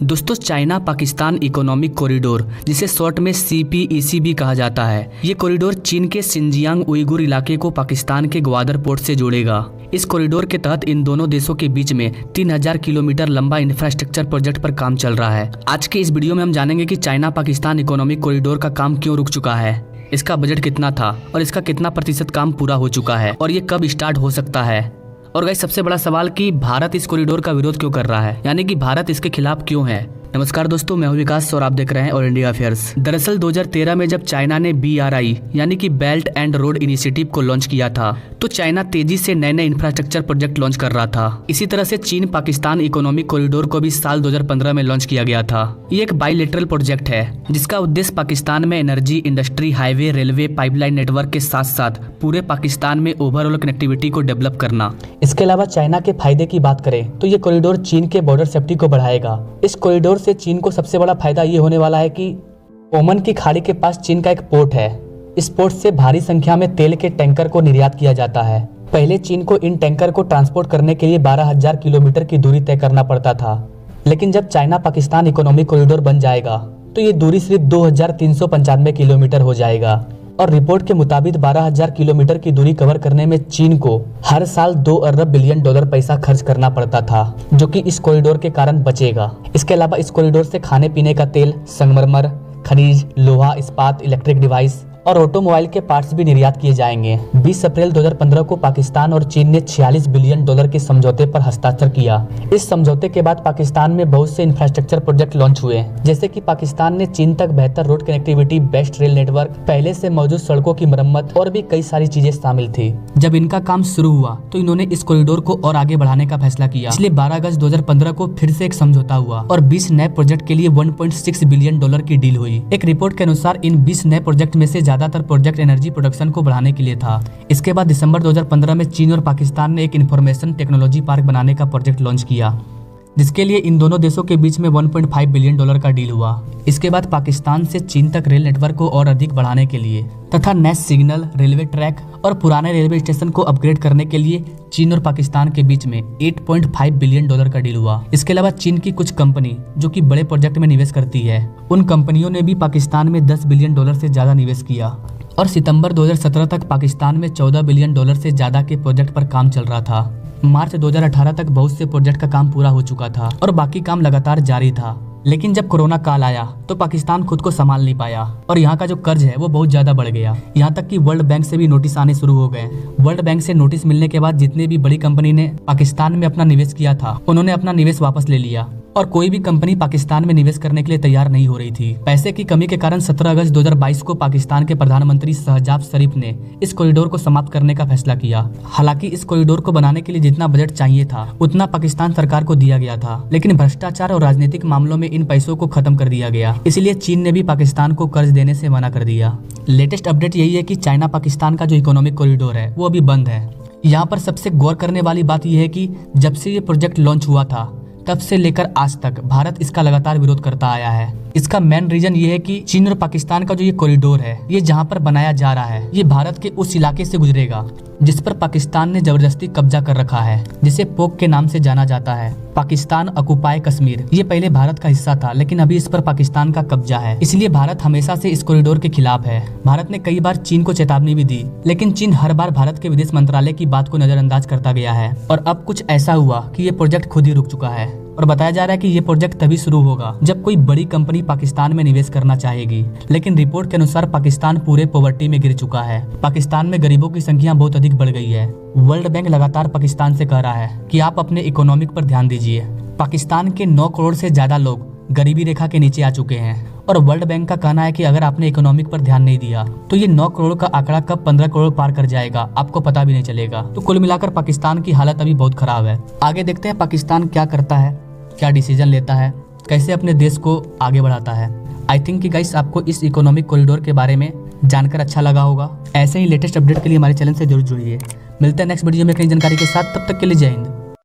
दोस्तों, China Pakistan economic corridor, जिसे short में CPEC भी कहा जाता है, ये कॉरिडोर चीन के सिंजियांग उइगुर इलाके को पाकिस्तान के ग्वादर पोर्ट से जोड़ेगा। इस कॉरिडोर के तहत इन दोनों देशों के बीच में 3000 किलोमीटर लंबा इंफ्रास्ट्रक्चर प्रोजेक्ट पर काम चल रहा है। आज के इस वीडियो में हम जानेंगे कि चाइना पाकिस्तान इकोनॉमिक कॉरिडोर का काम क्यों रुक चुका है, इसका बजट कितना था और इसका कितना प्रतिशत काम पूरा हो चुका है और ये कब स्टार्ट हो सकता है। और गाइस, सबसे बड़ा सवाल कि भारत इस कॉरिडोर का विरोध क्यों कर रहा है, यानी कि भारत इसके खिलाफ क्यों है। नमस्कार दोस्तों, मैं हूं विकास और आप देख रहे हैं ऑल इंडिया अफेयर्स। दरअसल 2013 में जब चाइना ने BRI यानी कि बेल्ट एंड रोड इनिशिएटिव को लॉन्च किया था, तो चाइना तेजी से नए नए इंफ्रास्ट्रक्चर प्रोजेक्ट लॉन्च कर रहा था। इसी तरह से चीन पाकिस्तान इकोनॉमिक कॉरिडोर को भी साल 2015 में लॉन्च किया गया था। ये एक बाइलेटरल प्रोजेक्ट है जिसका उद्देश्य पाकिस्तान में energy, industry, highway, railway, pipeline network के साथ साथ पूरे पाकिस्तान में ओवरऑल कनेक्टिविटी को डेवलप करना। इसके अलावा चाइना के फायदे की बात करें तो ये कॉरिडोर चीन के बॉर्डर सेफ्टी को बढ़ाएगा। इस कॉरिडोर से चीन को सबसे बड़ा फायदा ये होने वाला है कि ओमन की खाड़ी के पास चीन का एक पोर्ट है। इस पोर्ट से भारी संख्या में तेल के टैंकर को निर्यात किया जाता है। पहले चीन को इन टैंकर को ट्रांसपोर्ट करने के लिए 12,000 किलोमीटर की दूरी तय करना पड़ता था, लेकिन जब चाइना पाकिस्तान इकोनॉमिक कॉरिडोर बन जाएगा तो ये दूरी सिर्फ 2,395 किलोमीटर हो जाएगा। और रिपोर्ट के मुताबिक 12,000 किलोमीटर की दूरी कवर करने में चीन को हर साल 2 अरब बिलियन डॉलर पैसा खर्च करना पड़ता था, जो कि इस कॉरिडोर के कारण बचेगा। इसके अलावा इस कॉरिडोर से खाने पीने का तेल, संगमरमर, खनिज, लोहा, इस्पात, इलेक्ट्रिक डिवाइस और ऑटोमोबाइल के पार्ट्स भी निर्यात किए जाएंगे। 20 अप्रैल 2015 को पाकिस्तान और चीन ने 46 बिलियन डॉलर के समझौते पर हस्ताक्षर किया। इस समझौते के बाद पाकिस्तान में बहुत से इंफ्रास्ट्रक्चर प्रोजेक्ट लॉन्च हुए, जैसे कि पाकिस्तान ने चीन तक बेहतर road connectivity, best rail network, पहले से मौजूद सड़कों की मरम्मत और भी कई सारी चीजें शामिल थी। जब इनका काम शुरू हुआ तो इन्होंने इस कॉरिडोर को और आगे बढ़ाने का फैसला किया। इसलिए 12 अगस्त 2015 को फिर से एक समझौता हुआ और 20 नए प्रोजेक्ट के लिए 1.6 बिलियन डॉलर की डील हुई। एक रिपोर्ट के अनुसार इन 20 नए प्रोजेक्ट में से ज्यादातर प्रोजेक्ट एनर्जी प्रोडक्शन को बढ़ाने के लिए था। इसके बाद दिसंबर 2015 में चीन और पाकिस्तान ने एक इंफॉर्मेशन टेक्नोलॉजी पार्क बनाने का प्रोजेक्ट लॉन्च किया, जिसके लिए इन दोनों देशों के बीच में 1.5 बिलियन डॉलर का डील हुआ। इसके बाद पाकिस्तान से चीन तक रेल नेटवर्क को और अधिक बढ़ाने के लिए तथा नए सिग्नल, रेलवे ट्रैक और पुराने रेलवे स्टेशन को अपग्रेड करने के लिए चीन और पाकिस्तान के बीच में 8.5 बिलियन डॉलर का डील हुआ। इसके अलावा चीन की कुछ कंपनी जो कि बड़े प्रोजेक्ट में निवेश करती है, उन कंपनियों ने भी पाकिस्तान में 10 बिलियन डॉलर से ज्यादा निवेश किया और सितंबर 2017 तक पाकिस्तान में 14 बिलियन डॉलर से ज्यादा के प्रोजेक्ट पर काम चल रहा था। मार्च 2018 तक बहुत से प्रोजेक्ट का काम पूरा हो चुका था और बाकी काम लगातार जारी था। लेकिन जब कोरोना काल आया तो पाकिस्तान खुद को संभाल नहीं पाया और यहाँ का जो कर्ज है वो बहुत ज्यादा बढ़ गया। यहाँ तक कि वर्ल्ड बैंक से भी नोटिस आने शुरू हो गए। वर्ल्ड बैंक से नोटिस मिलने के बाद जितने भी बड़ी कंपनी ने पाकिस्तान में अपना निवेश किया था, उन्होंने अपना निवेश वापस ले लिया और कोई भी कंपनी पाकिस्तान में निवेश करने के लिए तैयार नहीं हो रही थी। पैसे की कमी के कारण 17 अगस्त 2022 को पाकिस्तान के प्रधानमंत्री शहजाद शरीफ ने इस कॉरिडोर को समाप्त करने का फैसला किया। हालांकि इस कॉरिडोर को बनाने के लिए जितना बजट चाहिए था उतना पाकिस्तान सरकार को दिया गया था, लेकिन भ्रष्टाचार और राजनीतिक मामलों में इन पैसों को खत्म कर दिया गया। इसलिए चीन ने भी पाकिस्तान को कर्ज देने से मना कर दिया। लेटेस्ट अपडेट यही है कि चाइना पाकिस्तान का जो इकोनॉमिक कॉरिडोर है वो अभी बंद है। यहाँ पर सबसे गौर करने वाली बात यह है कि जब से ये प्रोजेक्ट लॉन्च हुआ था तब से लेकर आज तक भारत इसका लगातार विरोध करता आया है। इसका मेन रीजन ये है कि चीन और पाकिस्तान का जो ये कॉरिडोर है, ये जहाँ पर बनाया जा रहा है, ये भारत के उस इलाके से गुजरेगा जिस पर पाकिस्तान ने जबरदस्ती कब्जा कर रखा है, जिसे पोक के नाम से जाना जाता है। पाकिस्तान ऑक्युपाई कश्मीर, ये पहले भारत का हिस्सा था, लेकिन अभी इस पर पाकिस्तान का कब्जा है। इसलिए भारत हमेशा से इस कॉरिडोर के खिलाफ है। भारत ने कई बार चीन को चेतावनी भी दी, लेकिन चीन हर बार भारत के विदेश मंत्रालय की बात को नजरअंदाज करता गया है। और अब कुछ ऐसा हुआ कि ये प्रोजेक्ट खुद ही रुक चुका है और बताया जा रहा है कि ये प्रोजेक्ट तभी शुरू होगा जब कोई बड़ी कंपनी पाकिस्तान में निवेश करना चाहेगी। लेकिन रिपोर्ट के अनुसार पाकिस्तान पूरे पॉवर्टी में गिर चुका है। पाकिस्तान में गरीबों की संख्या बहुत अधिक बढ़ गई है। वर्ल्ड बैंक लगातार पाकिस्तान से कह रहा है कि आप अपने इकोनॉमिक पर ध्यान दीजिए। पाकिस्तान के 9 करोड़ से ज्यादा लोग गरीबी रेखा के नीचे आ चुके हैं और वर्ल्ड बैंक का कहना है कि अगर आपने इकोनॉमिक पर ध्यान नहीं दिया तो ये 9 करोड़ का आंकड़ा कब 15 करोड़ पार कर जाएगा आपको पता भी नहीं चलेगा। तो कुल मिलाकर पाकिस्तान की हालत अभी बहुत खराब है। आगे देखते हैं पाकिस्तान क्या करता है, क्या डिसीजन लेता है, कैसे अपने देश को आगे बढ़ाता है। आई थिंक कि गाइस आपको इस इकोनॉमिक कॉरिडोर के बारे में जानकर अच्छा लगा होगा। ऐसे ही लेटेस्ट अपडेट के लिए हमारे चैनल से जरूर जुड़िए। मिलते हैं नेक्स्ट वीडियो में नई जानकारी के साथ, तब तक के लिए जय हिंद।